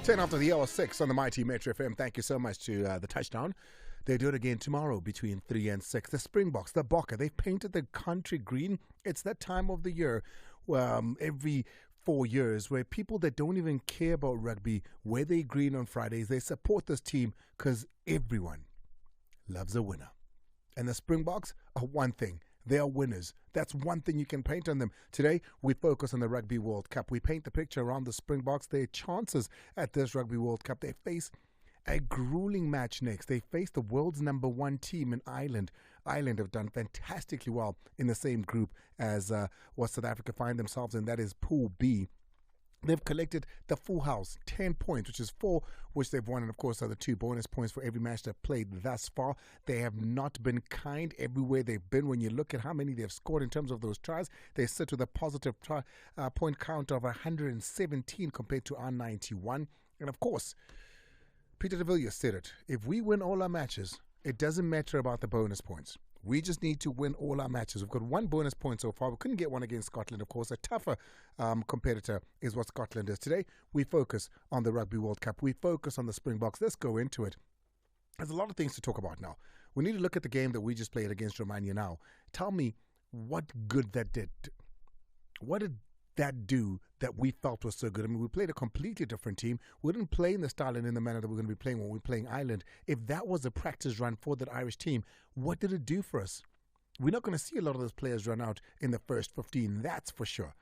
10 after the hour 6 on the Mighty Metro FM. Thank you so much to the Touchdown. They do it again tomorrow between 3 and 6. The Springboks, the Bokke, they've painted the country green. It's that time of the year, every 4 years, where people that don't even care about rugby wear their green on Fridays. They support this team because everyone loves a winner. And the Springboks are one thing. They are winners. That's one thing you can paint on them. Today, we focus on the Rugby World Cup. We paint the picture around the Springboks, their chances at this Rugby World Cup. They face a grueling match next. They face the world's #1 team in Ireland. Ireland have done fantastically well in the same group as what South Africa find themselves in. That is Pool B. They've collected the full house, 10 points, which is 4, which they've won. And, of course, are the 2 bonus points for every match they've played thus far. They have not been kind everywhere they've been. When you look at how many they've scored in terms of those tries, they sit with a positive point count of 117 compared to our 91. And, of course, Peter de Villiers said it. If we win all our matches, it doesn't matter about the bonus points. We just need to win all our matches. We've got 1 bonus point so far. We couldn't get one against Scotland, of course. A tougher competitor is what Scotland is. Today, we focus on the Rugby World Cup. We focus on the Springboks. Let's go into it. There's a lot of things to talk about now. We need to look at the game that we just played against Romania now. Tell me what good that did. What did that do that we felt was so good? I mean, we played a completely different team. We didn't play in the style and in the manner that we're going to be playing when we're playing Ireland. If that was a practice run for that Irish team, what did it do for us? We're not going to see a lot of those players run out in the first 15, that's for sure.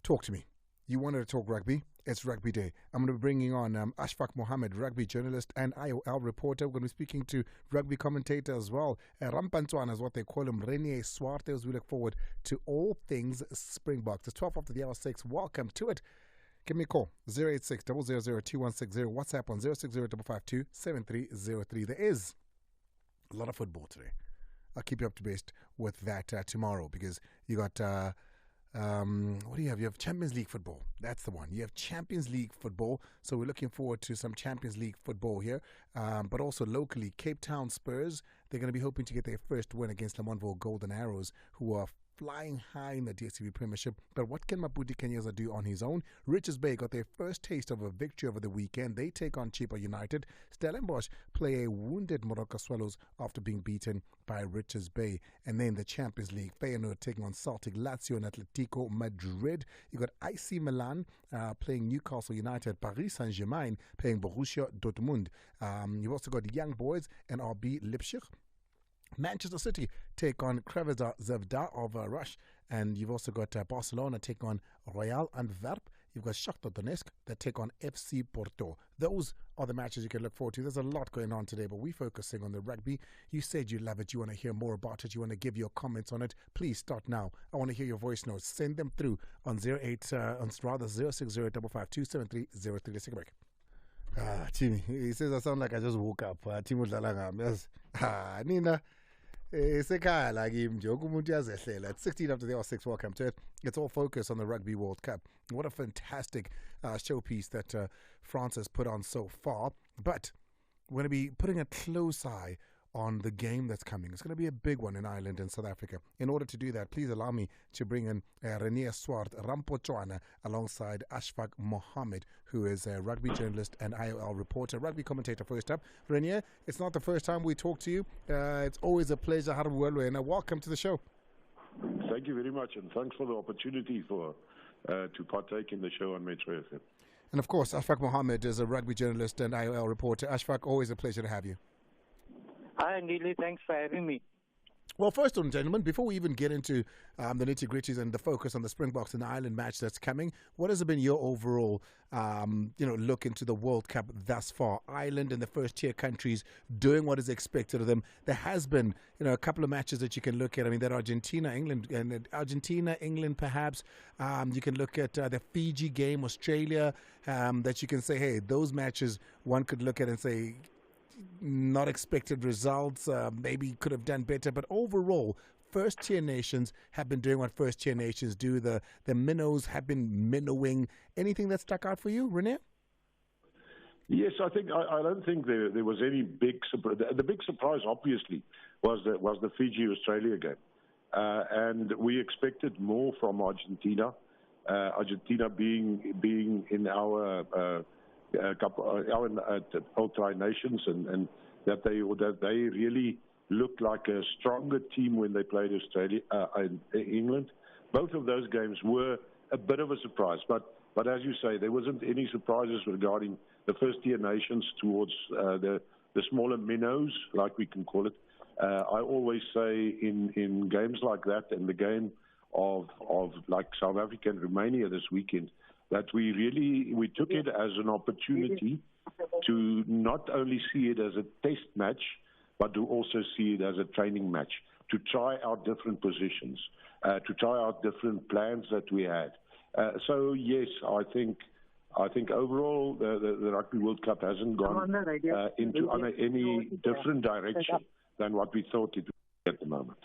Talk to me. You wanted to talk rugby? It's Rugby Day. I'm going to be bringing on Ashfak Mohammed, rugby journalist and IOL reporter. We're going to be speaking to rugby commentator as well. Rampantwana is what they call him, Renier, Swart. As we look forward to all things Springboks. It's 12 after the hour 6. Welcome to it. Give me a call, 086 000 2160. WhatsApp on 060 552 7303. There is a lot of football today. I'll keep you up to date with that tomorrow, because you got... what do you have? You have Champions League football. That's the one. You have Champions League football. So we're looking forward to some Champions League football here. But also locally, Cape Town Spurs, they're going to be hoping to get their first win against Lamontville Golden Arrows, who are flying high in the DStv Premiership. But what can Maputi Kenyeza do on his own? Richards Bay got their first taste of a victory over the weekend. They take on Chipa United. Stellenbosch play a wounded Morocco Swallows after being beaten by Richards Bay. And then the Champions League, Feyenoord taking on Celtic, Lazio and Atletico Madrid. You got AC Milan playing Newcastle United, Paris Saint-Germain playing Borussia Dortmund. You've also got Young Boys and RB Leipzig. Manchester City take on Kreveza Zvezda of Rush, and you've also got Barcelona take on Royal Antwerp. You've got Shakhtar Donetsk that take on FC Porto. Those are the matches you can look forward to. There's a lot going on today, but we're focusing on the rugby. You said you love it. You want to hear more about it. You want to give your comments on it. Please start now. I want to hear your voice notes. Send them through on 060 552 7303. Let's take a break. Timmy, he says I sound like I just woke up. Timmy Udlalangam, yes. Nina, esekhaya la kimi nje wonke umuntu uyazehlela. It's 16 after the hour 6. Welcome to it. It's all focused on the Rugby World Cup. What a fantastic showpiece that France has put on so far. But we're going to be putting a close eye on the game that's coming. It's going to be a big one in Ireland and South Africa. In order to do that, please allow me to bring in Renier Swart Rampotwana alongside Ashfak Mohammed, who is a rugby journalist and IOL reporter, rugby commentator first up. Renier, it's not the first time we talk to you. It's always a pleasure. And welcome to the show. Thank you very much, and thanks for the opportunity to partake in the show on Metro FM. And of course, Ashfak Mohammed is a rugby journalist and IOL reporter. Ashfak, always a pleasure to have you. Hi, Andile. Thanks for having me. Well, first on, gentlemen, before we even get into the nitty-gritties and the focus on the Springboks and the Ireland match that's coming, what has been your overall, look into the World Cup thus far? Ireland and the first-tier countries doing what is expected of them. There has been, a couple of matches that you can look at. I mean, that Argentina, England, perhaps. You can look at the Fiji game, Australia, that you can say, hey, those matches one could look at and say, not expected results, maybe could have done better, but overall first-tier nations have been doing what first-tier nations do. The minnows have been minnowing. Anything that stuck out for you, Renier? Yes, I don't think there was any big surprise. The big surprise, obviously, was the Fiji-Australia game. And we expected more from Argentina. Argentina being in our All Tri-Nations, and that they really looked like a stronger team when they played Australia and England. Both of those games were a bit of a surprise, but as you say, there wasn't any surprises regarding the first-tier nations towards the smaller minnows, like we can call it. I always say in games like that, and the game of like South Africa and Romania this weekend, that we took it as an opportunity to not only see it as a test match, but to also see it as a training match, to try out different positions, to try out different plans that we had. So yes, I think overall the Rugby World Cup hasn't gone into any different direction than what we thought it would at the moment.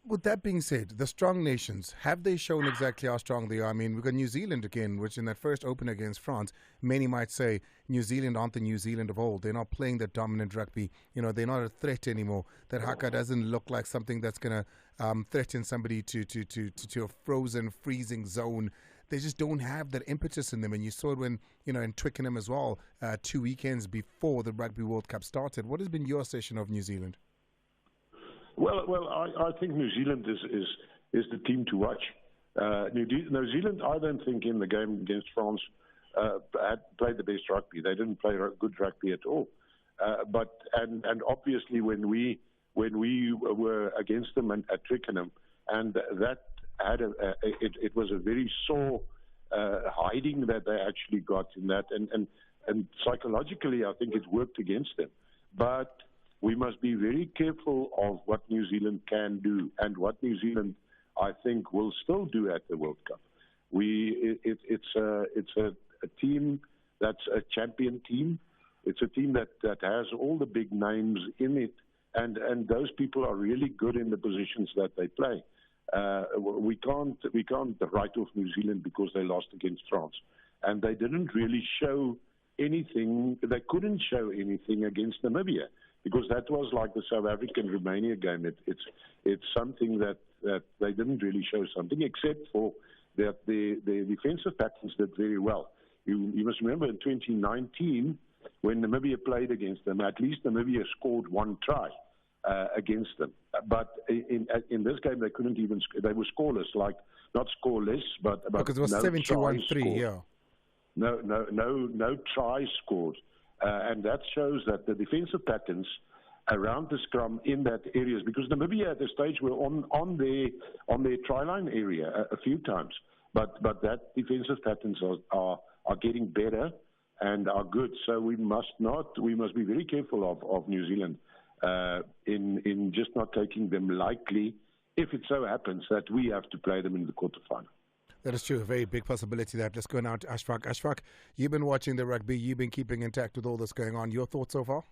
With that being said, the strong nations, have they shown exactly how strong they are? I mean, we've got New Zealand again, which in that first opener against France, many might say New Zealand aren't the New Zealand of old. They're not playing that dominant rugby. You know, they're not a threat anymore. That haka doesn't look like something that's going to threaten somebody to a frozen, freezing zone. They just don't have that impetus in them. And you saw it when, in Twickenham as well, 2 weekends before the Rugby World Cup started. What has been your session of New Zealand? Well, I think New Zealand is the team to watch. New Zealand, I don't think in the game against France had played the best rugby. They didn't play good rugby at all. But obviously when we were against them at Twickenham, and that had it was a very sore hiding that they actually got in that, and psychologically I think it worked against them. But we must be very careful of what New Zealand can do and what New Zealand, I think, will still do at the World Cup. It's a team that's a champion team. It's a team that has all the big names in it, and those people are really good in the positions that they play. We can't write off New Zealand because they lost against France, and they didn't really show anything. They couldn't show anything against Namibia, because that was like the South African-Romania game. It's something that they didn't really show something, except for that the defensive patterns did very well. You must remember in 2019, when Namibia played against them, at least Namibia scored one try against them. But in this game, they couldn't even. They were scoreless, like not scoreless, but because it was 71-3. Yeah. No tries scored. And that shows that the defensive patterns around the scrum in that areas, because Namibia at the stage were on their try line area a few times, but that defensive patterns are getting better and are good. So we must be very careful of New Zealand in just not taking them lightly if it so happens that we have to play them in the quarterfinal. That is true. A very big possibility that. Let's go now to Ashfak. Ashfak, you've been watching the rugby. You've been keeping intact with all this going on. Your thoughts so far?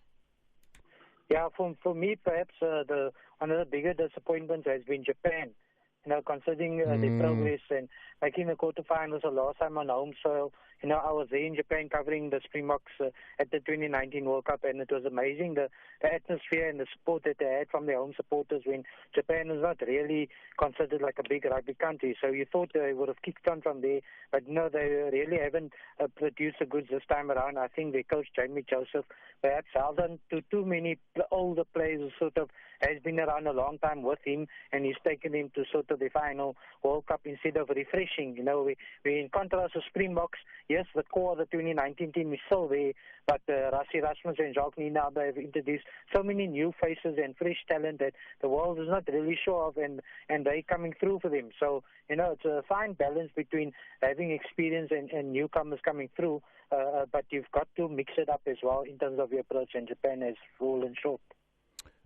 Yeah, for me, perhaps one of the bigger disappointments has been Japan. Considering the progress and making the quarterfinals the last time on home soil. I was there in Japan covering the Springboks at the 2019 World Cup, and it was amazing the atmosphere and the support that they had from their home supporters when Japan is not really considered like a big rugby country. So you thought they would have kicked on from there, but no, they really haven't produced the goods this time around. I think their coach, Jamie Joseph, perhaps held on to too many older players who sort of has been around a long time with him, and he's taken him to sort of the final World Cup instead of refreshing. We in contrast to Springboks, yes, the core of the 2019 team is still there, but Rassie Rasmus and Jacques Nina have introduced so many new faces and fresh talent that the world is not really sure of, and they're coming through for them. So, it's a fine balance between having experience and newcomers coming through, but you've got to mix it up as well in terms of your approach, and Japan has fallen short.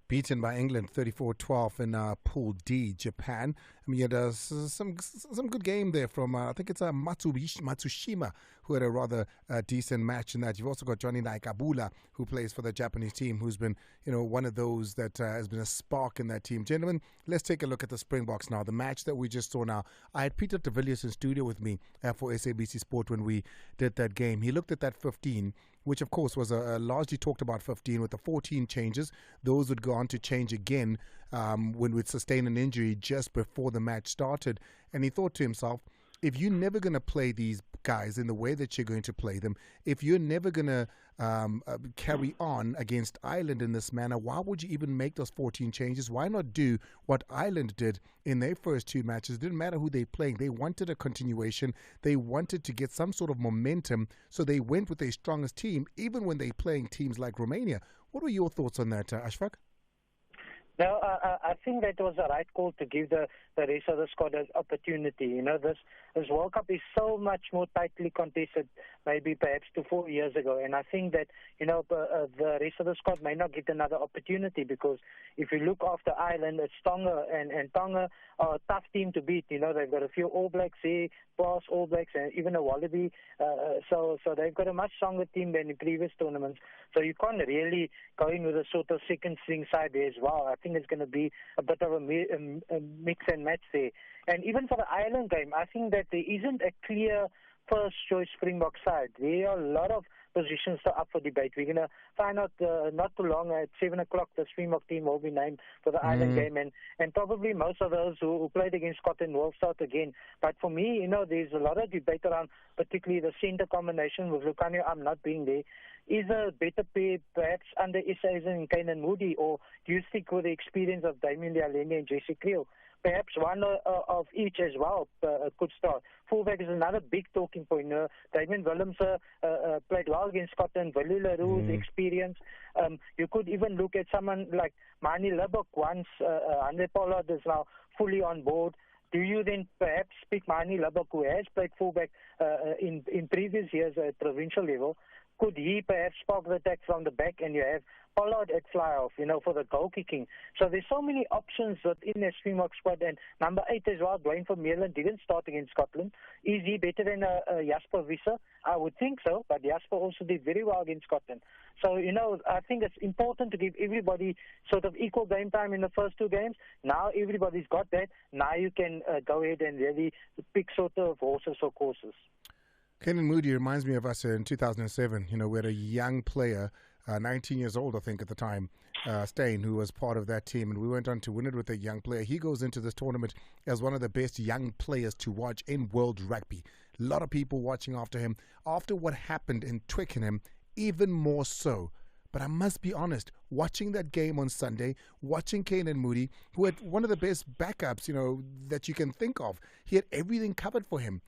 Beaten by England 34-12 in Pool D, Japan. I mean, there's some good game there from, I think it's Matsushima, who had a rather decent match in that. You've also got Johnny Naikabula, who plays for the Japanese team, who's been, one of those that has been a spark in that team. Gentlemen, let's take a look at the Springboks now. The match that we just saw now. I had Peter de Villiers in studio with me for SABC Sport when we did that game. He looked at that 15, which of course was a largely talked about 15 with the 14 changes. Those would go on to change again when we'd sustained an injury just before the match started. And he thought to himself, if you're never going to play these guys in the way that you're going to play them, if you're never going to carry on against Ireland in this manner, why would you even make those 14 changes? Why not do what Ireland did in their first two matches? It didn't matter who they're playing. They wanted a continuation. They wanted to get some sort of momentum, so they went with their strongest team, even when they're playing teams like Romania. What were your thoughts on that, Ashfak? No, I think that was the right call to give the rest of the squad an opportunity. You know, this World Cup is so much more tightly contested, maybe perhaps 2 4 years ago. And I think that, you know, the rest of the squad may not get another opportunity, because if you look after Ireland, it's Tonga, and Tonga are a tough team to beat. You know, they've got a few All Blacks here, past All Blacks, and even a Wallaby. So they've got a much stronger team than in previous tournaments. So you can't really go in with a sort of second string side there as well. I think it's going to be a bit of a mix and match there. And even for the Ireland game, I think that there isn't a clear first choice Springbok side. There are a lot of positions still up for debate. We're going to find out not too long, at 7 o'clock, the Springbok team will be named for the Ireland game, and probably most of those who played against Scotland will start again. But for me, you know, there's a lot of debate around particularly the centre combination with Lucanio not being there. Is a better pair perhaps under Esterhuizen and Kane Moody, or do you stick with the experience of Damien Lealeni and Jesse Kriel? Perhaps one of each as well could start. Fullback is another big talking point. Damien Willems played well against Scotland. Willie Leroux's experience. You could even look at someone like Mani Lebok once Andre Pollard is now fully on board. Do you then perhaps pick Mani Lebok, who has played fullback in previous years at provincial level? Could he perhaps spark the attack from the back, and you have Pollard at fly-off, you know, for the goal kicking? So there's so many options within the Springbok squad. And number 8 as well, Dwayne van Meulen didn't start against Scotland. Is he better than Jasper Visser? I would think so, but Jasper also did very well against Scotland. So, you know, I think it's important to give everybody sort of equal game time in the first 2 games. Now everybody's got that. Now you can go ahead and really pick sort of horses or courses. Kane Moody reminds me of us in 2007. You know, we had a young player, 19 years old, I think, at the time, Steyn, who was part of that team, and we went on to win it with a young player. He goes into this tournament as one of the best young players to watch in world rugby. A lot of people watching after him. After what happened in Twickenham, even more so. But I must be honest, watching that game on Sunday, watching Kane Moody, who had one of the best backups, you know, that you can think of. He had everything covered for him.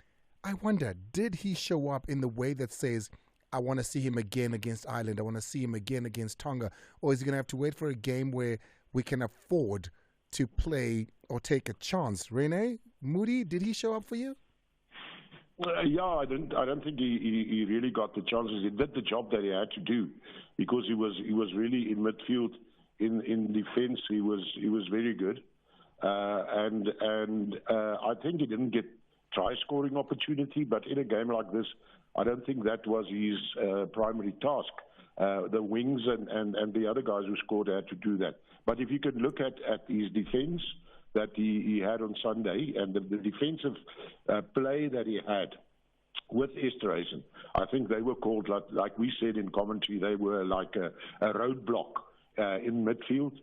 I wonder, did he show up in the way that says, I want to see him again against Ireland, I want to see him again against Tonga? Or is he going to have to wait for a game where we can afford to play or take a chance? Renier, Moody, did he show up for you? Yeah, I don't think he really got the chances. He did the job that he had to do, because he was really in midfield, in defence. He was very good, and I think he didn't get try scoring opportunity, but in a game like this, I don't think that was his primary task. The wings and the other guys who scored had to do that. But if you could look at his defence that he had on Sunday, and the defensive play that he had with Esterhuizen, I think they were called, like we said in commentary, they were like a roadblock in midfield.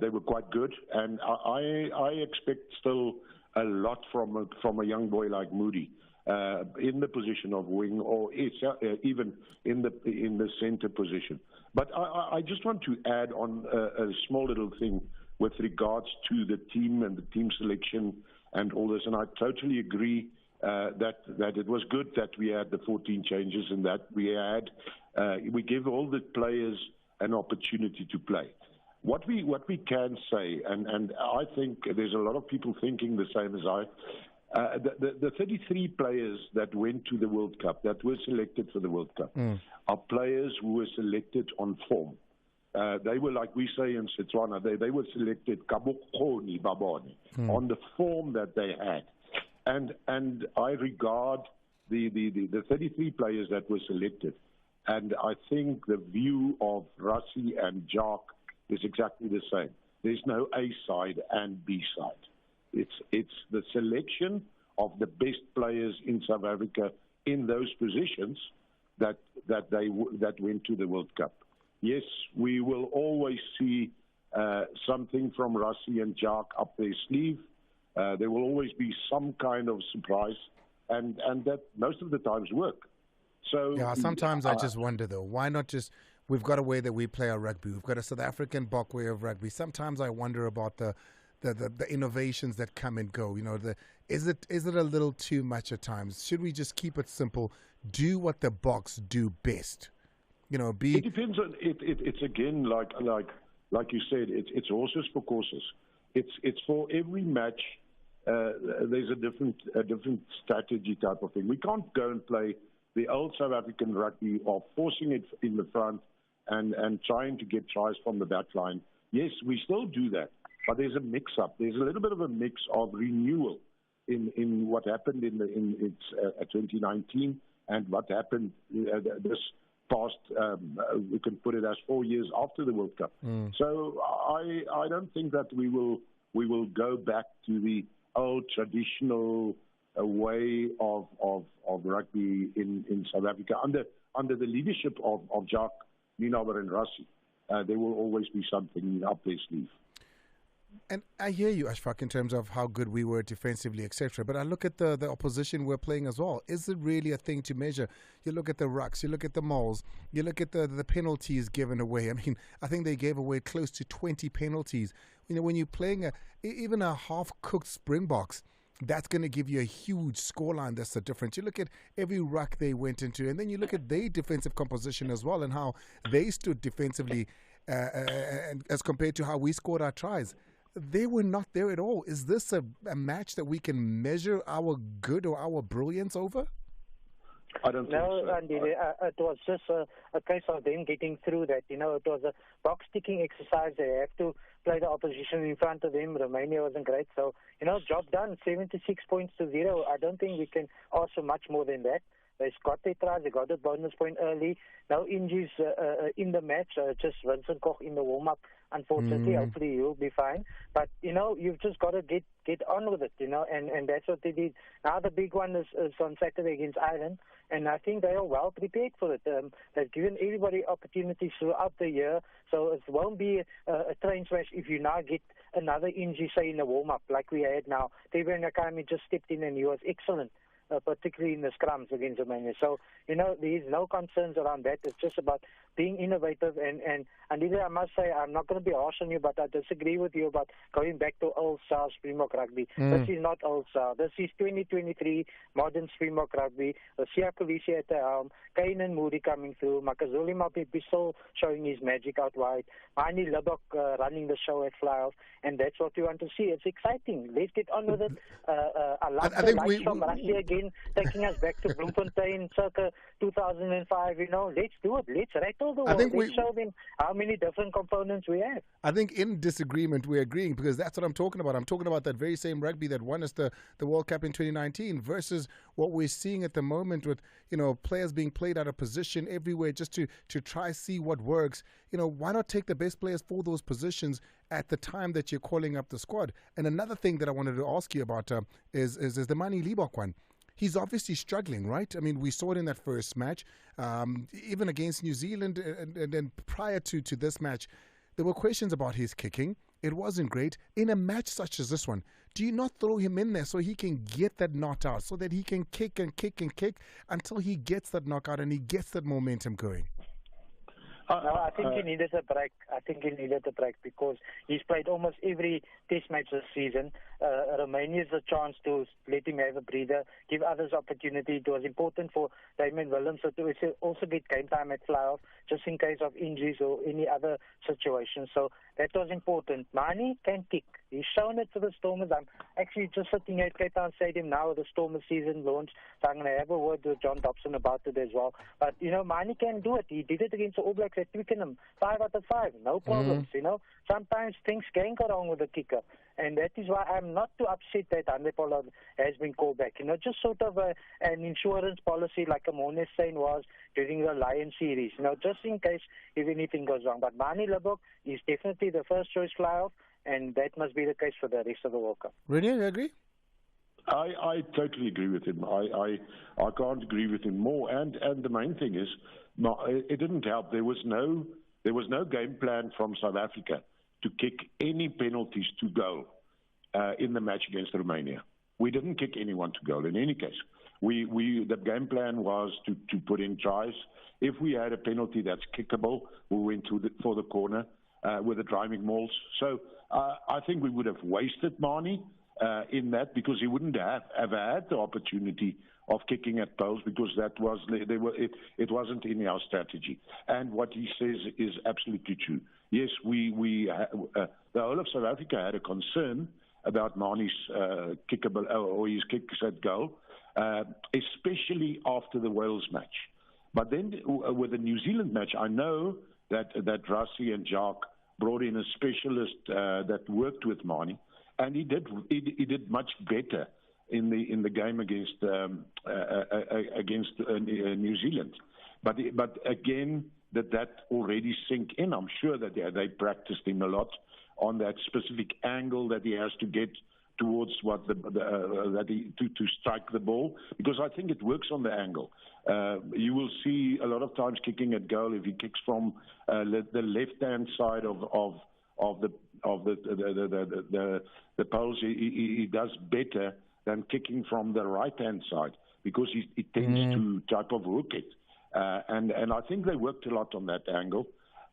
They were quite good, and I expect still a lot from a young boy like Moody in the position of wing, or even in the centre position. But I just want to add on a small little thing with regards to the team and the team selection and all this. And I totally agree that it was good that we had the 14 changes, and that we give all the players an opportunity to play. What we can say, and I think there's a lot of people thinking the same as I, the 33 players that went to the World Cup, that were selected for the World Cup, are players who were selected on form. They were, like we say in Setswana, they were selected kabokoni baboni, on the form that they had. And I regard the 33 players that were selected, and I think the view of Rassie and Jacques is exactly the same. There's no A side and B side. It's the selection of the best players in South Africa in those positions that went to the World Cup. Yes, we will always see something from Rassie and Jacques up their sleeve. There will always be some kind of surprise, and that most of the times work. So yeah, sometimes I just wonder though, why not just? We've got a way that we play our rugby. We've got a South African Bok way of rugby. Sometimes I wonder about the innovations that come and go. You know, is it a little too much at times? Should we just keep it simple? Do what the Boks do best. You know, It depends on it. It's again like you said. It's horses for courses. It's for every match. There's a different strategy type of thing. We can't go and play the old South African rugby of forcing it in the front and trying to get tries from the back line. Yes, we still do that, but there's a mix-up. There's a little bit of a mix of renewal in what happened in 2019 and what happened this past, we can put it as 4 years after the World Cup. So I don't think that we will go back to the old traditional way of rugby in South Africa under the leadership of Jacques, Minaber and Rassie. There will always be something up their sleeve. And I hear you, Ashfak, in terms of how good we were defensively, etc. But I look at the opposition we're playing as well. Is it really a thing to measure? You look at the rucks, you look at the mauls, you look at the penalties given away. I mean, I think they gave away close to 20 penalties. You know, when you're playing even a half-cooked Springboks, that's going to give you a huge scoreline. That's the difference. You look at every ruck they went into, and then you look at their defensive composition as well and how they stood defensively as compared to how we scored our tries. They were not there at all. Is this a match that we can measure our good or our brilliance over? I don't think so. No, it was just a case of them getting through that. You know, it was a box-ticking exercise. They have to play the opposition in front of them. Romania wasn't great. So, you know, job done, 76 points to 0. I don't think we can ask for much more than that. They got their tries. They got a bonus point early. No injuries in the match. Just Vincent Koch in the warm-up. Unfortunately, hopefully he'll be fine. But, you know, you've just got to get on with it, you know, and that's what they did. Now the big one is on Saturday against Ireland, and I think they are well prepared for it. They've given everybody opportunities throughout the year, so it won't be a train smash if you now get another injury, say, in the warm-up like we had now. Tebe Nakami just stepped in and he was excellent. Particularly in the scrums against Romania. So, you know, there is no concerns around that. It's just about being innovative. And Andile, I must say, I'm not going to be harsh on you, but I disagree with you about going back to old style Springbok rugby. This is not old style. This is 2023 modern Springbok rugby. Siya Kolisi at the helm, Kane and Moody coming through, Makazole Mapipiso showing his magic out wide, Mani Lebok running the show at fly-off, and that's what we want to see. It's exciting. Let's get on with it. I love the lights from Russia again, taking us back to Bloemfontein circa 2005. You know, let's do it. Let's rattle the world. Let's show them how many different components we have. I think in disagreement we're agreeing, because that's what I'm talking about. I'm talking about that very same rugby that won us the World Cup in 2019 versus what we're seeing at the moment with, you know, players being played out of position everywhere just to try see what works. You know, why not take the best players for those positions at the time that you're calling up the squad? And another thing that I wanted to ask you about is the Mani Libbok one. He's obviously struggling, right? I mean, we saw it in that first match, even against New Zealand, and then prior to this match, there were questions about his kicking. It wasn't great. In a match such as this one, do you not throw him in there so he can get that knocked out, so that he can kick and kick and kick until he gets that knockout and he gets that momentum going? No, I think he needed a break. Because he's played almost every test match this season. Romania is a chance to let him have a breather, give others opportunity. It was important for Damien Williams to also get game time at fly-off, just in case of injuries or any other situation. So that was important. Mani can kick. He's shown it to the Stormers. I'm actually just sitting at Cape Town Stadium now with the Stormers season launch, so I'm going to have a word with John Dobson about it as well. But, you know, Mani can do it. He did it against the All Blacks at Twickenham, 5 out of 5, no problems, you know. Sometimes things can go wrong with the kicker, and that is why I'm not too upset that Andile has been called back. You know, just sort of an insurance policy like a Monestain was during the Lion series, you know, just in case if anything goes wrong. But Mani Libbok is definitely the first choice fly-off, and that must be the case for the rest of the World Cup. Renier, you agree? I totally agree with him. I can't agree with him more. And the main thing is, it didn't help. There was no game plan from South Africa to kick any penalties to goal in the match against Romania. We didn't kick anyone to goal in any case. The game plan was to put in tries. If we had a penalty that's kickable, we went for the corner with the driving mauls. So I think we would have wasted Mani in that, because he wouldn't have had the opportunity of kicking at poles, because it wasn't in our strategy. And what he says is absolutely true. Yes, the whole of South Africa had a concern about Mani's kickable or his kicks at goal, especially after the Wales match. But then with the New Zealand match, I know that Rassie and Jacques brought in a specialist that worked with Mani, and he did much better in the game against New Zealand. But again, that already sink in. I'm sure that they practiced him a lot on that specific angle that he has to get towards to strike the ball, because I think it works on the angle. You will see a lot of times kicking at goal, if he kicks from the left-hand side of the poles, he does better than kicking from the right-hand side, because he tends to type of hook it. And I think they worked a lot on that angle,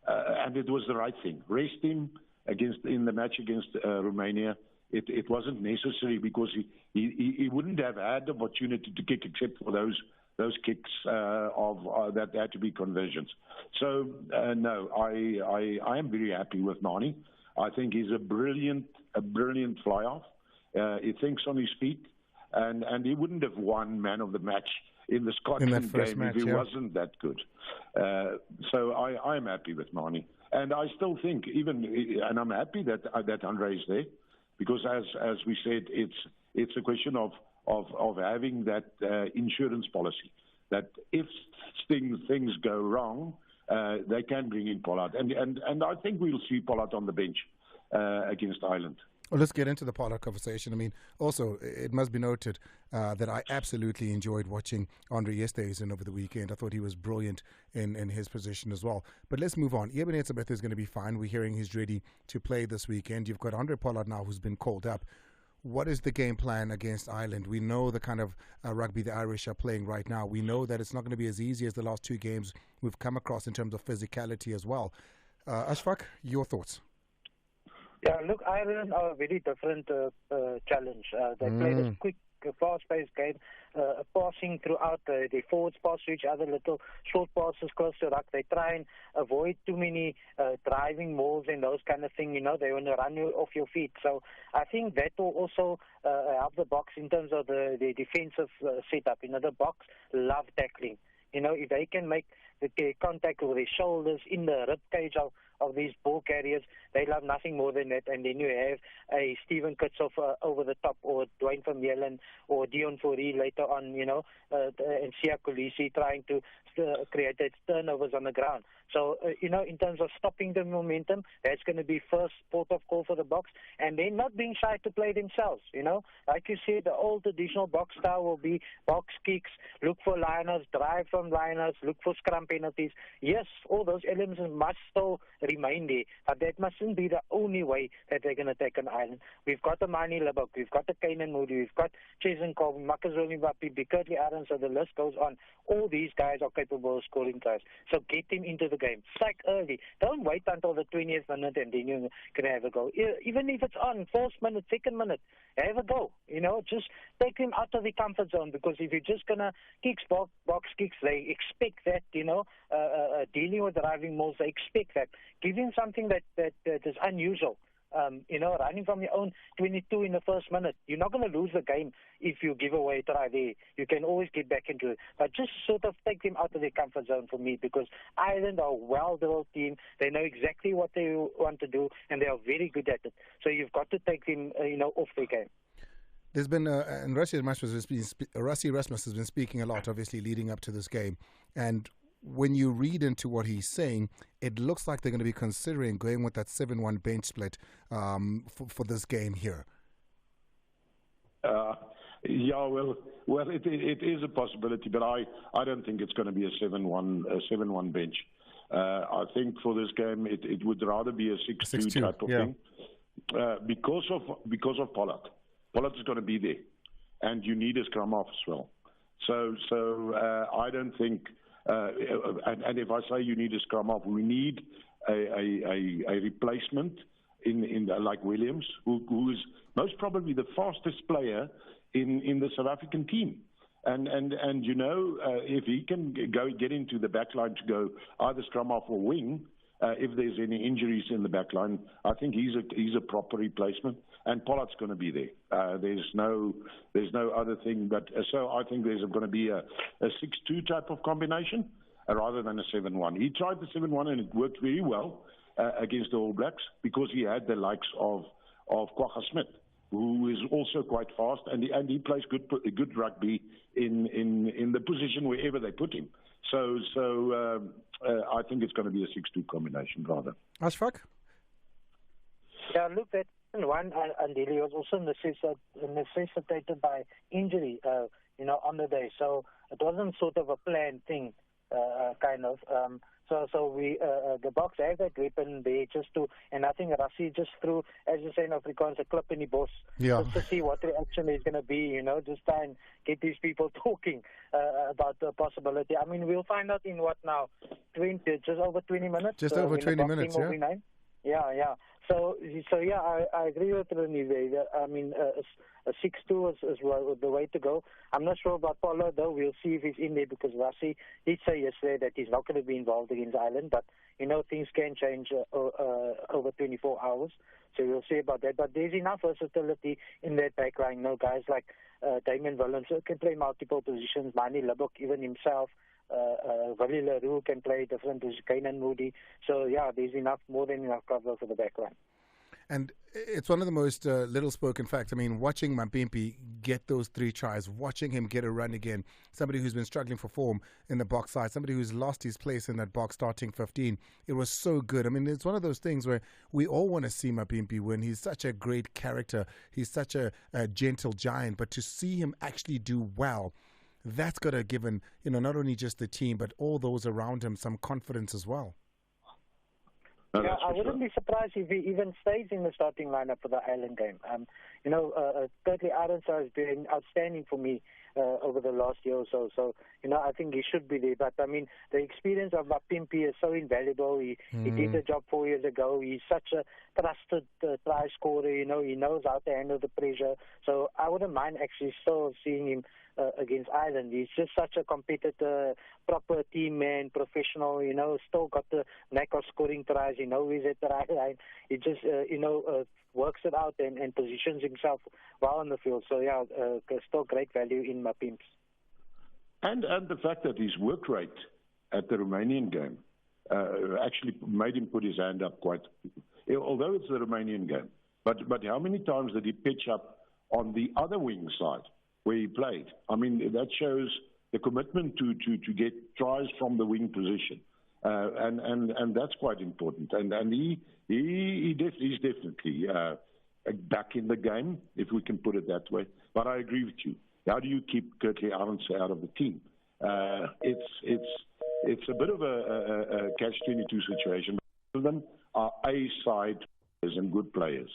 and it was the right thing. Rest him in the match against Romania. It wasn't necessary, because he wouldn't have had the opportunity to kick except for those kicks that had to be conversions. So no, I am very happy with Mani. I think he's a brilliant fly-off. He thinks on his feet, and he wouldn't have won man of the match in the Scotland game if he wasn't that good. So I am happy with Mani, and I still think and I'm happy that Andre is there, because as we said, it's a question of having that insurance policy, that if things go wrong, they can bring in Pollard, and I think we'll see Pollard on the bench against Ireland. Well, let's get into the Pollard conversation. I mean, also, it must be noted that I absolutely enjoyed watching Andre yesterday's and over the weekend. I thought he was brilliant in his position as well. But let's move on. Eben Etzebeth is going to be fine. We're hearing he's ready to play this weekend. You've got Andre Pollard now, who's been called up. What is the game plan against Ireland? We know the kind of rugby the Irish are playing right now. We know that it's not going to be as easy as the last two games we've come across in terms of physicality as well. Ashfak, your thoughts? Yeah, look, Ireland are a very different challenge. They play this quick, fast-paced game, passing throughout. The forwards pass to each other, little short passes close to ruck. They try and avoid too many driving mauls and those kind of thing. They want to run you off your feet. So I think that will also help the Boks in terms of the defensive setup. The Boks love tackling. If they can make the contact with their shoulders in the rib cage of these ball carriers, they love nothing more than that. And then you have a Steven Kitshoff over the top, or Dwayne van Meulen, or Dion Fourie later on, and Siya Kolisi trying to create turnovers on the ground. So, in terms of stopping the momentum, that's going to be first port of call for the Boks. And then not being shy to play themselves, Like you said, the old traditional Boks style will be box kicks, look for liners, drive from liners, look for scrum penalties. Yes, all those elements must still remain there, but that mustn't be the only way that they're going to take an Ireland. We've got the Mani Libbok, we've got the Kainan Moody, we've got Chesin-Kolbe, Makazole Mbapi, Bikirli Arons, so the list goes on. All these guys are capable of scoring tries. So get them into the game. Strike early. Don't wait until the 20th minute and then you're going to have a go. Even if it's on first minute, second minute, have a go. Just take them out of the comfort zone, because if you're just going to kick box kicks, they expect that, dealing with driving mauls, they expect that. Give him something that is unusual. Running from your own 22 in the first minute. You're not going to lose the game if you give away a try there. You can always get back into it. But just sort of take them out of their comfort zone for me, because Ireland are a well-drilled team. They know exactly what they want to do, and they are very good at it. So you've got to take them, off their game. There's been, and Rassie Erasmus has been speaking a lot, obviously, leading up to this game. And when you read into what he's saying, it looks like they're going to be considering going with that 7-1 bench split for this game here. It is a possibility, but I don't think it's going to be a 7-1 bench. I think for this game, it would rather be a 6-2 type of thing. Because of Pollard. Pollard is going to be there. And you need a scrum half as well. So I don't think, and if I say you need a scrum half, we need a replacement in like Williams, who is most probably the fastest player in the South African team. And if he can get into the back line to go either scrum half or wing, if there's any injuries in the back line, I think he's a proper replacement. And Pollard's going to be there. There's no other thing. But so I think there's going to be a 6-2 type of combination rather than a 7-1. He tried the 7-1 and it worked very well against the All Blacks because he had the likes of Kwagga Smith, who is also quite fast, and he plays good rugby in the position wherever they put him. So I think it's going to be a 6-2 combination rather. Ashfak? Yeah, look, that one, Andile was also necessitated by injury, on the day. So it wasn't sort of a planned thing, kind of. So we, the Boks have that weapon there and I think Rassie just threw, as you say in Afrikaans, a clip in the boss, just to see what the reaction is going to be, just try and get these people talking about the possibility. I mean, we'll find out in what now, just over 20 minutes? Just over 20 minutes, yeah. Yeah. So I agree with Renier. I mean, a 6-2 is the way to go. I'm not sure about Pollard, though. We'll see if he's in there because Rassie did say yesterday that he's not going to be involved against Ireland. But, things can change over 24 hours. So we'll see about that. But there's enough versatility in that back line. Guys like Damien Willems can play multiple positions. Manie Libbok, even himself. Willie Leroux can play different positions. Kainan Moody. So, there's more than enough cover for the back line. And it's one of the most little-spoken facts. I mean, watching Mapimpi get those 3 tries, watching him get a run again, somebody who's been struggling for form in the box side, somebody who's lost his place in that box starting 15, it was so good. I mean, it's one of those things where we all want to see Mapimpi win. He's such a great character. He's such a gentle giant. But to see him actually do well, that's got to give him, not only just the team, but all those around him some confidence as well. I wouldn't be surprised if he even stays in the starting lineup for the Ireland game. Thirdly, Arendse has been outstanding for me over the last year or so. So, I think he should be there. But, I mean, the experience of Mapimpi is so invaluable. He did the job 4 years ago. He's such a trusted try scorer. He knows how to handle the pressure. So I wouldn't mind actually still seeing him against Ireland. He's just such a competitor, proper team man, professional, still got the knack of scoring tries. He's at the right line. He just, works it out and positions himself well on the field. So, still great value in Mapimps. And the fact that his work rate at the Romanian game actually made him put his hand up quite, although it's the Romanian game. But how many times did he pitch up on the other wing side where he played? I mean, that shows the commitment to get tries from the wing position. And that's quite important. And he's definitely back in the game, if we can put it that way. But I agree with you. How do you keep Kurtley Arendse out of the team? It's a bit of a catch-22 situation. Both of them are A-side players and good players.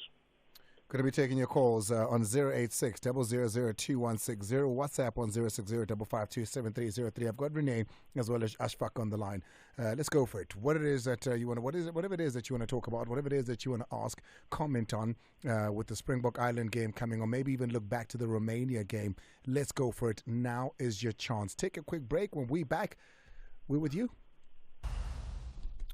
Going to be taking your calls on 086 000 2160, WhatsApp on 060 552 7303. I've got Renier as well as Ashfak on the line. Let's go for it. What it is that you want to, whatever it is that you want to talk about, whatever it is that you want to ask, comment on with the Springbok Ireland game coming, or maybe even look back to the Romania game. Let's go for it. Now is your chance. Take a quick break. When we're back, we're with you.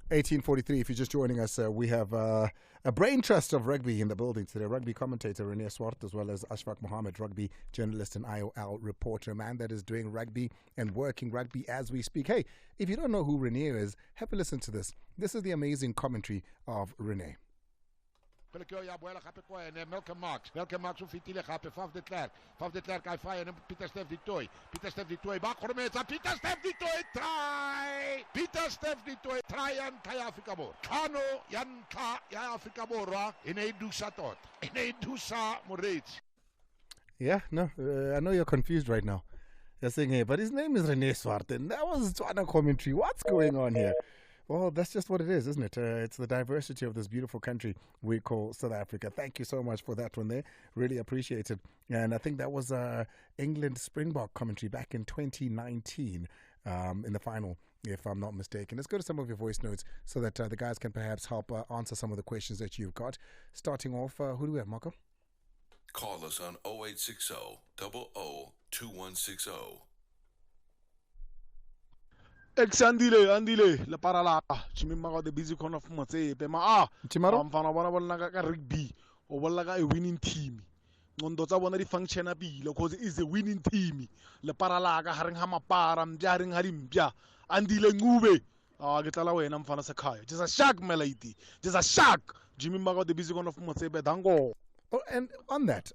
1843, if you're just joining us, we have a brain trust of rugby in the building today. Rugby commentator Renier Swart, as well as Ashfak Mohammed, rugby journalist and IOL reporter, a man that is doing rugby and working rugby as we speak. Hey, if you don't know who Renier is, have a listen to this. This is the amazing commentary of Renier. Malcolm Marx o fitile gape 5 de Klerk hy fire en Pieter Stef du Toit Bakgormetsa Pieter Stef du Toit try en kai Afrika Bor Kano yan ka ya Afrika Borwa en edusa tot en edusa Moritz. Yeah, no, I know you're confused right now. You're saying, hey, but his name is Renier Swart, and that was Tswana commentary. What's going on here? Well, that's just what it is, isn't it? It's the diversity of this beautiful country we call South Africa. Thank you so much for that one there. Really appreciate it. And I think that was England Springbok commentary back in 2019 in the final, if I'm not mistaken. Let's go to some of your voice notes so that the guys can perhaps help answer some of the questions that you've got. Starting off, who do we have, Marco? Call us on 0860 00 2160. Andile, la parala, chimima the busy corner of Mate, Pema, Chimaro? Fana rugby, or Wallaga a winning team. Nondota one of the function a bill, because it is a winning team. La paralaga, Haringhama Param, Jaring Harimbia, Andile Ncube. Ah, get away and I'm Fana Sakai. Just a shark, Melody. Just a shark. Jimmy Mago, the busy corner of Mate, Dango. Oh, and on that,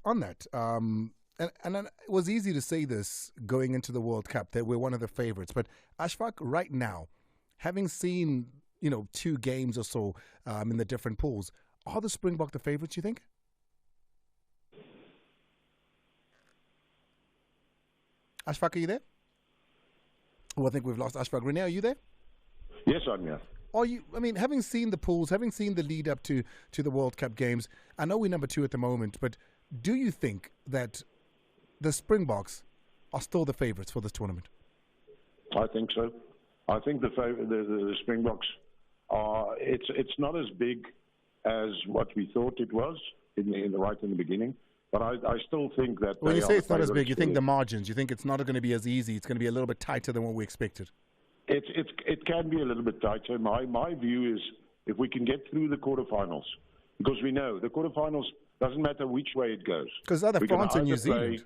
and it was easy to say this going into the World Cup that we're one of the favorites. But Ashfak, right now, having seen 2 games or so in the different pools, are the Springbok the favorites? You think? Ashfak, are you there? Oh, I think we've lost Ashfak. Renier, are you there? Yes, I'm here. Are you? I mean, having seen the pools, having seen the lead up to the World Cup games, I know we're number 2 at the moment, but do you think that the Springboks are still the favourites for this tournament? I think so. I think the Springboks are. It's not as big as what we thought it was in the beginning, but I still think that. When you say it's not as big, you think the margins. You think it's not going to be as easy. It's going to be a little bit tighter than what we expected. It can be a little bit tighter. My view is if we can get through the quarterfinals, because we know the quarterfinals doesn't matter which way it goes. Because either France and New Zealand.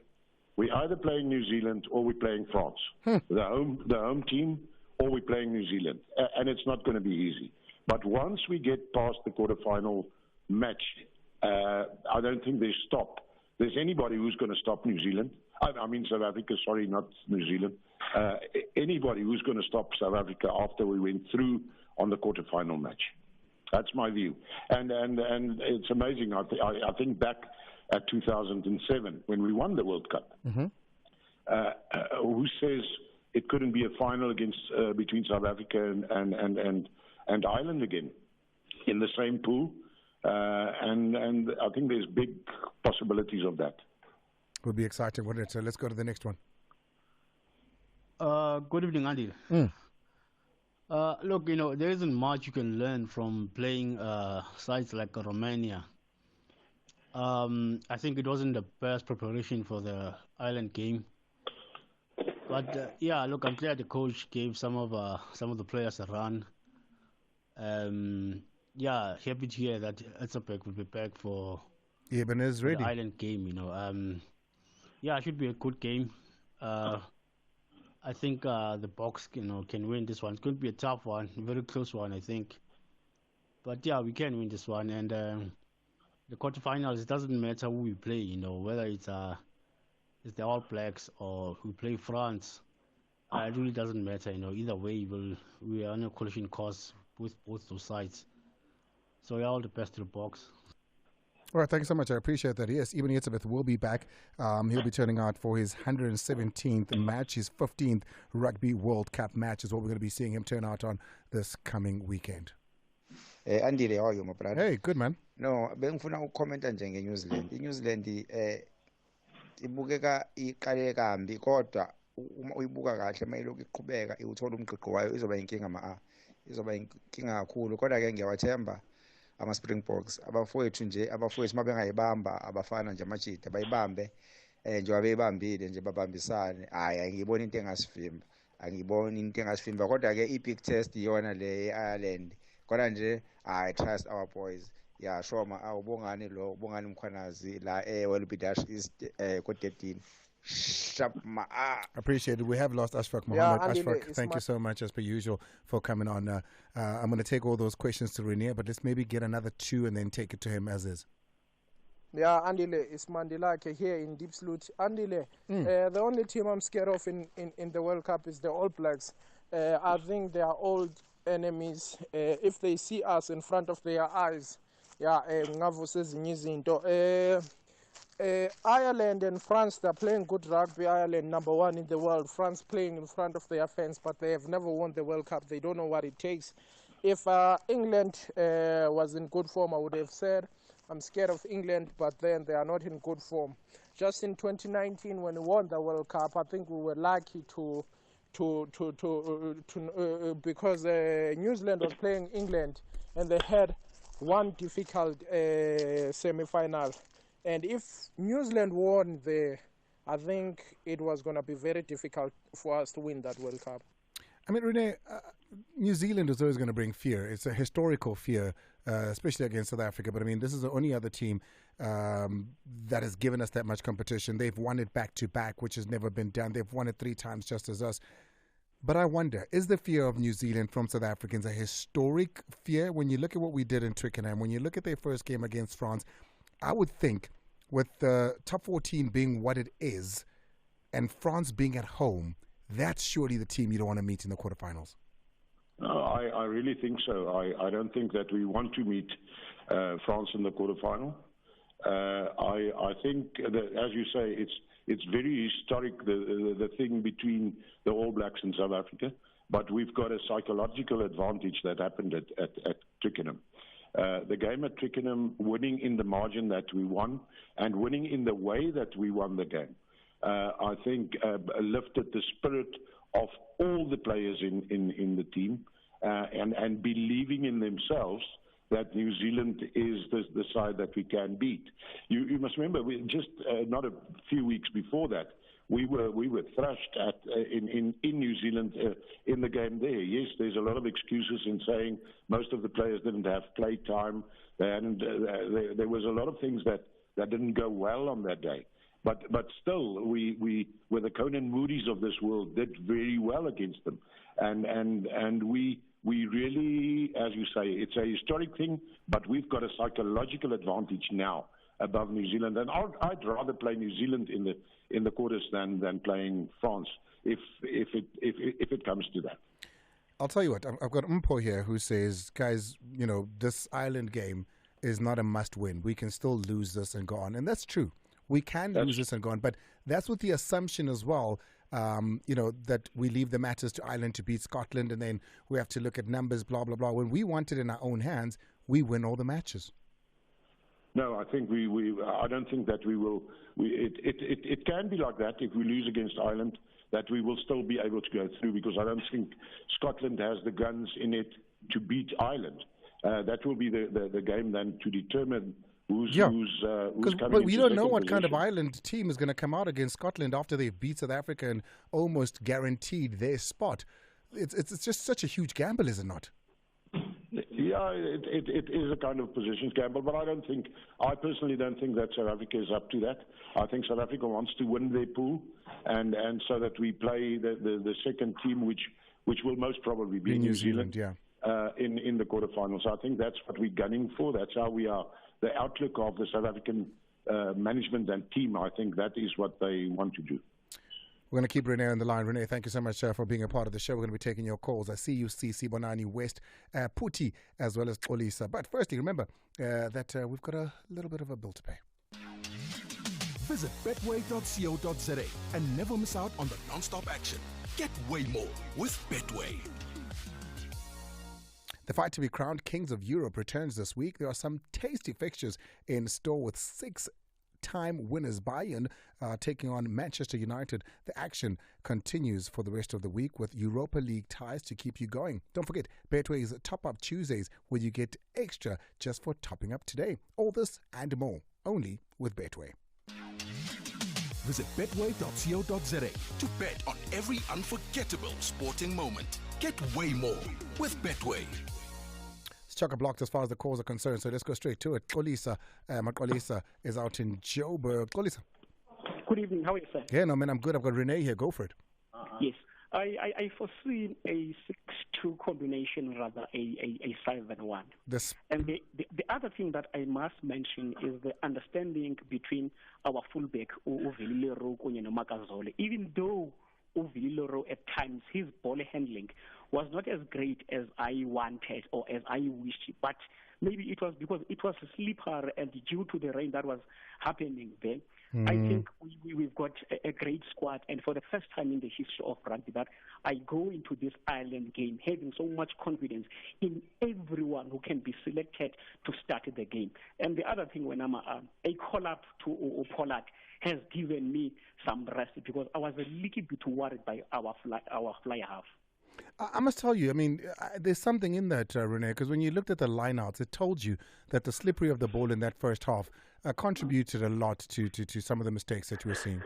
We're either playing New Zealand or we're playing France. The home team, or we're playing New Zealand. And it's not going to be easy. But once we get past the quarterfinal match, I don't think there's anybody who's going to stop New Zealand. I mean South Africa, sorry, not New Zealand. Anybody who's going to stop South Africa after we went through on the quarterfinal match. That's my view. And it's amazing. I think back at 2007 when we won the World Cup. Mm-hmm. Who says it couldn't be a final against between South Africa and Ireland again in the same pool? And I think there's big possibilities of that. Would be exciting, wouldn't it? So let's go to the next one. Good evening, Andile. Look, there isn't much you can learn from playing sides like Romania. I think it wasn't the best preparation for the Ireland game. But yeah, look, I'm glad the coach gave some of the players a run. Yeah, happy to hear that Ashfak will be back for the Ireland game. Yeah, it should be a good game. I think the Boks, can win this one. It's going to be a tough one, a very close one, I think. But yeah, we can win this one. And the quarterfinals, it doesn't matter who we play, whether it's the All Blacks or we play France. It really doesn't matter, Either way, we are on a collision course with both those sides. So yeah, all the best to the Boks. All right, thank you so much. I appreciate that. Yes, Ibn Yitzhak will be back. He'll be turning out for his 117th match. His 15th Rugby World Cup match is what we're going to be seeing him turn out on this coming weekend. Andile, how are you, my brother? Hey, good man. No, bengifuna ukukhomenta nje ngeNew Zealand. iNew Zealand ibukeka iqale kambi kodwa uma uyibuka kahle mayilokhu iqhubeka iwuthola umqiqo wayo izoba inkinga kakhulu kodwa ke ngiyawathemba ama-Springboks abafowethu mabengayibamba abafana nje amajita bayibambe njengoba beyibambile nje babambisane angiyiboni into engasivimba kodwa ke i-big test iyona le e-Ireland kodwa nje I trust our boys. Yeah, Shoma awubongani Mkhwanazi la Welby Dash East ko-13. Appreciate it. We have lost Ashfak Mohammed. Yeah, Ashfak, thank you so much as per usual for coming on. I'm going to take all those questions to Renier, but let's maybe get another 2 and then take it to him as is. Yeah, Andile, it's Mandela here in Deep Sloot. Andile, the only team I'm scared of in the World Cup is the All Blacks. I think they are old enemies. If they see us in front of their eyes, Ireland and France, they're playing good rugby. Ireland, number 1 in the world. France playing in front of their fans, but they have never won the World Cup. They don't know what it takes. If England was in good form, I would have said I'm scared of England, but then they are not in good form. Just in 2019, when we won the World Cup, I think we were lucky because New Zealand was playing England, and they had one difficult semi-final. And if New Zealand won there, I think it was going to be very difficult for us to win that World Cup. I mean, Renier, New Zealand is always going to bring fear. It's a historical fear, especially against South Africa. But, I mean, this is the only other team that has given us that much competition. They've won it back-to-back, which has never been done. They've won it 3 times just as us. But I wonder, is the fear of New Zealand from South Africans a historic fear? When you look at what we did in Twickenham, when you look at their first game against France, I would think with the top 14 being what it is and France being at home, that's surely the team you don't want to meet in the quarterfinals. No, I really think so. I don't think that we want to meet France in the quarterfinal. I think that, as you say, it's very historic, the thing between the All Blacks and South Africa, but we've got a psychological advantage that happened at Twickenham. The game at Twickenham, winning in the margin that we won and winning in the way that we won the game, I think lifted the spirit of all the players in the team and believing in themselves that New Zealand is the side that we can beat. You must remember, we just not a few weeks before that, we were thrashed in New Zealand in the game there. Yes, there's a lot of excuses in saying most of the players didn't have play time, and there was a lot of things that didn't go well on that day. But still, we with the Conan Moody's of this world did very well against them, and we really, as you say, it's a historic thing, but we've got a psychological advantage now above New Zealand, and I'd rather play New Zealand in the quarters than playing France if it comes to that. I'll tell you what, I've got Mpo here who says, guys, this Ireland game is not a must-win. We can still lose this and go on, and that's true. We can lose this and go on, but that's with the assumption as well, that we leave the matters to Ireland to beat Scotland, and then we have to look at numbers, blah, blah, blah. When we want it in our own hands, we win all the matches. No, I think I don't think that we will. It can be like that if we lose against Ireland, that we will still be able to go through, because I don't think Scotland has the guns in it to beat Ireland. That will be the game then to determine who's coming. But we don't know what position. kind of Ireland team is going to come out against Scotland after they've beat South Africa and almost guaranteed their spot. It's just such a huge gamble, is it not? Yeah, it is a kind of positions gamble, but I personally don't think that South Africa is up to that. I think South Africa wants to win their pool, and so that we play the second team, which will most probably be New Zealand, in the quarterfinals. I think that's what we're gunning for. That's how we are. The outlook of the South African management and team, I think that is what they want to do. We're going to keep Renier on the line. Renier, thank you so much for being a part of the show. We're going to be taking your calls. I see you, Bonani West, Puti, as well as Olisa. But firstly, remember that we've got a little bit of a bill to pay. Visit betway.co.za and never miss out on the non-stop action. Get way more with Betway. The fight to be crowned Kings of Europe returns this week. There are some tasty fixtures in store with 6-time winners Bayern taking on Manchester United. The action continues for the rest of the week with Europa League ties to keep you going. Don't forget, Betway's Top Up Tuesdays, where you get extra just for topping up today. All this and more, only with Betway. Visit betway.co.za to bet on every unforgettable sporting moment. Get way more with Betway. It's chock-a-blocked as far as the calls are concerned, so let's go straight to it. Olisa is out in Joburg. Olisa. Good evening. How are you, sir? Yeah, no, man, I'm good. I've got Renier here. Go for it. Yes. I foresee a 6-2 combination, rather a 5-1. And the other thing that I must mention is the understanding between our fullback, Uvililero Makazole. Even though Uvililero at times, his ball handling was not as great as I wanted or as I wished, but maybe it was because it was a slipper and due to the rain that was happening there. I think we've got a great squad, and for the first time in the history of rugby, that I go into this Ireland game having so much confidence in everyone who can be selected to start the game. And the other thing, when I'm a call-up to Pollard has given me some rest, because I was a little bit worried by our fly half. I must tell you, I mean, there's something in that, Renier, because when you looked at the lineouts, it told you that the slippery of the ball in that first half contributed a lot to some of the mistakes that you were seeing.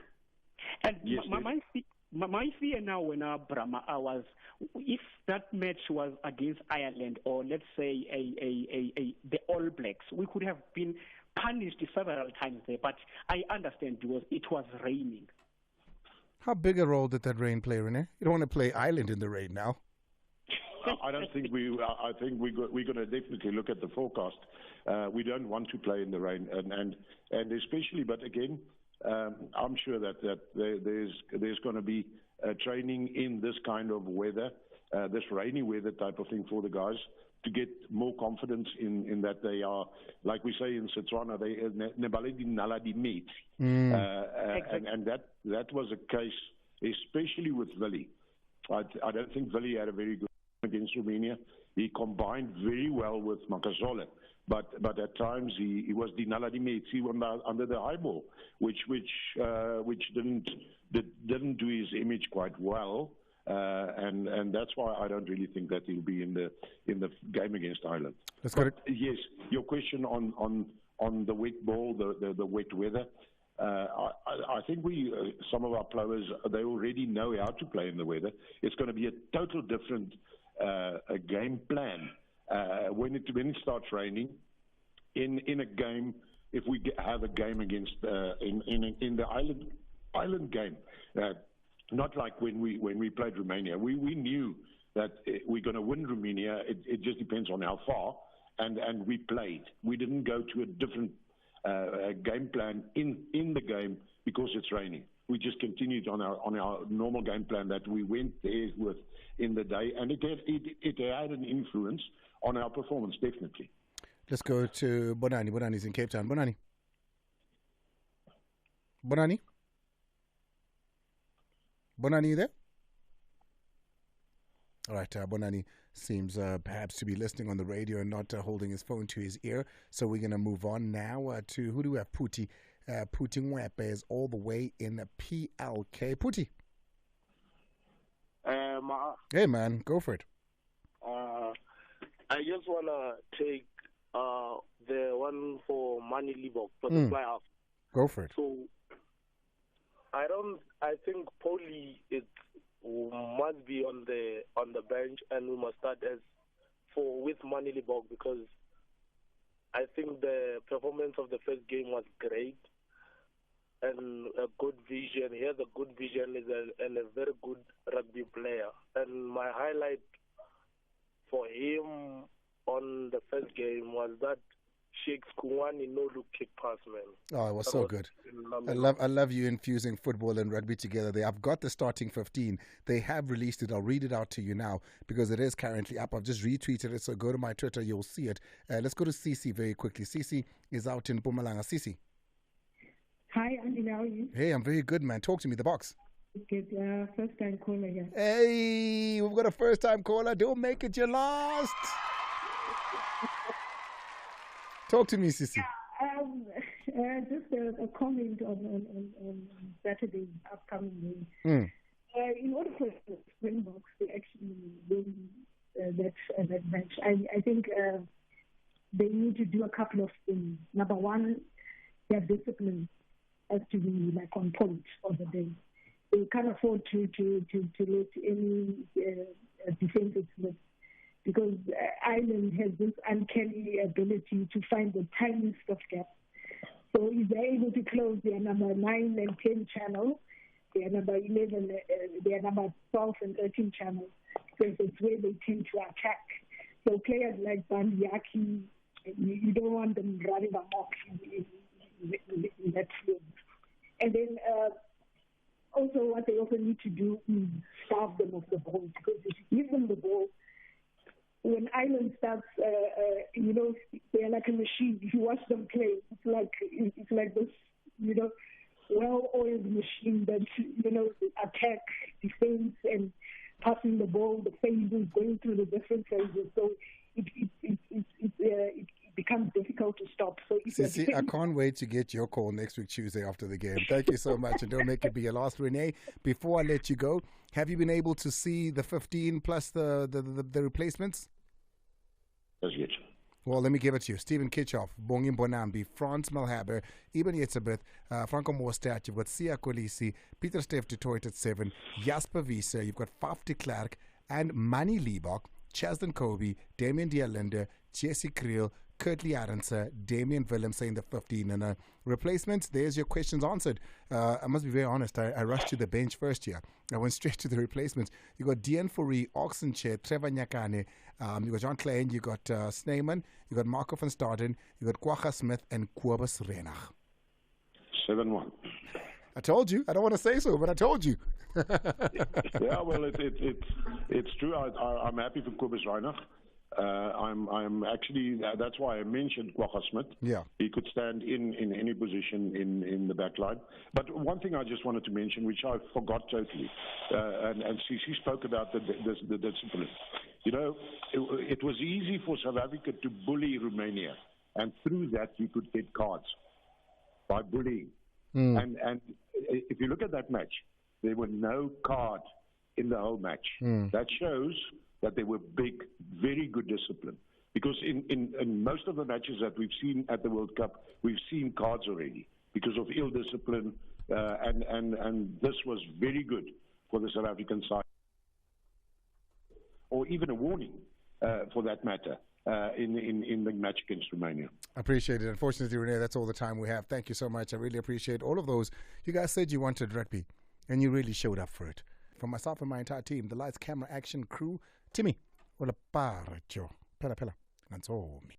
And yes, my fear now, when Brahma, was if that match was against Ireland, or let's say the All Blacks, we could have been punished several times there. But I understand it was raining. How big a role did that rain play, Renier? You don't want to play Ireland in the rain now. I don't think I think we're going to definitely look at the forecast. We don't want to play in the rain, and especially, but again, I'm sure that there's going to be training in this kind of weather, this rainy weather type of thing for the guys, to get more confidence in that they are, like we say in Setswana, they and that was a case, especially with Willie. I don't think Willie had a very good against Romania. He combined very well with Makazole, but at times he was dinaladimetsi under the high ball, which didn't do his image quite well, and that's why I don't really think that he'll be in the game against Ireland. Let's go. Yes, your question on the wet ball, the wet weather. I think some of our players, they already know how to play in the weather. It's going to be a total different a game plan when it starts raining in a game. If we have a game against in the island game, not like when we played Romania, we knew that we're going to win Romania. It just depends on how far, and we played. We didn't go to a different game plan in the game because it's raining. We just continued on our normal game plan that we went there with in the day, and it had an influence on our performance, definitely. Let's go to Bonani. Bonani's in Cape Town. Bonani. Bonani, you there? All right, Bonani seems perhaps to be listening on the radio and not holding his phone to his ear. So we're going to move on now to, who do we have? Puti. Puti Ngwepe is all the way in PLK. Puti. Hey, man, go for it. I just want to take the one for Mani Libok for the fly half. Go for it. So I think Poli must be on the bench, and we must start with Mani Libok, because I think the performance of the first game was great and a good vision. He has a good vision and a very good rugby player. And my highlight for him on the first game was that Sheikh Kuwani no-look kick pass, man. Oh, it was so good. I love you infusing football and rugby together there. I've got the starting 15. They have released it. I'll read it out to you now because it is currently up. I've just retweeted it, so go to my Twitter. You'll see it. Let's go to Cici very quickly. Cici is out in Mpumalanga. Cici. Hi, Andile. How are you? Hey, I'm very good, man. Talk to me, the box. Good. First-time caller here. Hey, we've got a first-time caller. Don't make it your last. Talk to me, Sissy. Just a comment on Saturday's upcoming game. In order for the Springboks to actually win that match, I think they need to do a couple of things. Number one, their discipline has to be like on point for the day. They can't afford to let any defensive slip, because Ireland has this uncanny ability to find the tiniest of gaps. So if they're able to close their number 9 and 10 channel, their number 11, their number 12 and 13 channel, because it's where they tend to attack. So players like Bandiaki, you don't want them running amok in that field. And then also what they also need to do is starve them of the ball, because if you give them the ball, when Ireland starts, they're like a machine. If you watch them play, it's like this, well-oiled machine that, attack, defense, and passing the ball, the phases, going through the different phases. So it becomes difficult to stop. So Sisi, I can't wait to get your call next week, Tuesday, after the game. Thank you so much, and don't make it be your last. Renier, before I let you go, have you been able to see the 15 plus the replacements? As yet. Well, let me give it to you. Stephen Kitchoff, Bongin Bonambi, Frans Malhaber, Eben Yetzebeth, Franco Mostert, you've got Sia Kolisi, Peter Steph Detroit at 7, Jasper Wiese, you've got Faf de Klerk, and Manny Liebach, Chasden Kobe, Damien Dialende, Jesse Creel, Kurt Liarense, Damian Willems saying the 15. And replacements, there's your questions answered. I must be very honest, I rushed to the bench first here. I went straight to the replacements. You got Dean Fourie, Oxenchair, Trevor Nyakane, you got John Klein, you got Snyman, you got Marco van Staden, you got Kwacha Smith, and Kobus Renach. 7-1. I told you. I don't want to say so, but I told you. Yeah, well, it's true. I'm happy for Kobus Renach. I'm actually, that's why I mentioned Kwacha Smith. Yeah. He could stand in any position in the back line. But one thing I just wanted to mention, which I forgot totally, and Sisi spoke about the discipline. It was easy for South Africa to bully Romania, and through that you could get cards by bullying. And if you look at that match, there were no cards in the whole match. That shows that there were big, very good discipline. Because in most of the matches that we've seen at the World Cup, we've seen cards already because of ill discipline, and this was very good for the South African side. Or even a warning, for that matter, in the match against Romania. I appreciate it. Unfortunately, Renier, that's all the time we have. Thank you so much. I really appreciate all of those. You guys said you wanted rugby, and you really showed up for it. From myself and my entire team, the lights, camera, action crew, Timmy, Ola Paracho, Pela, that's all me.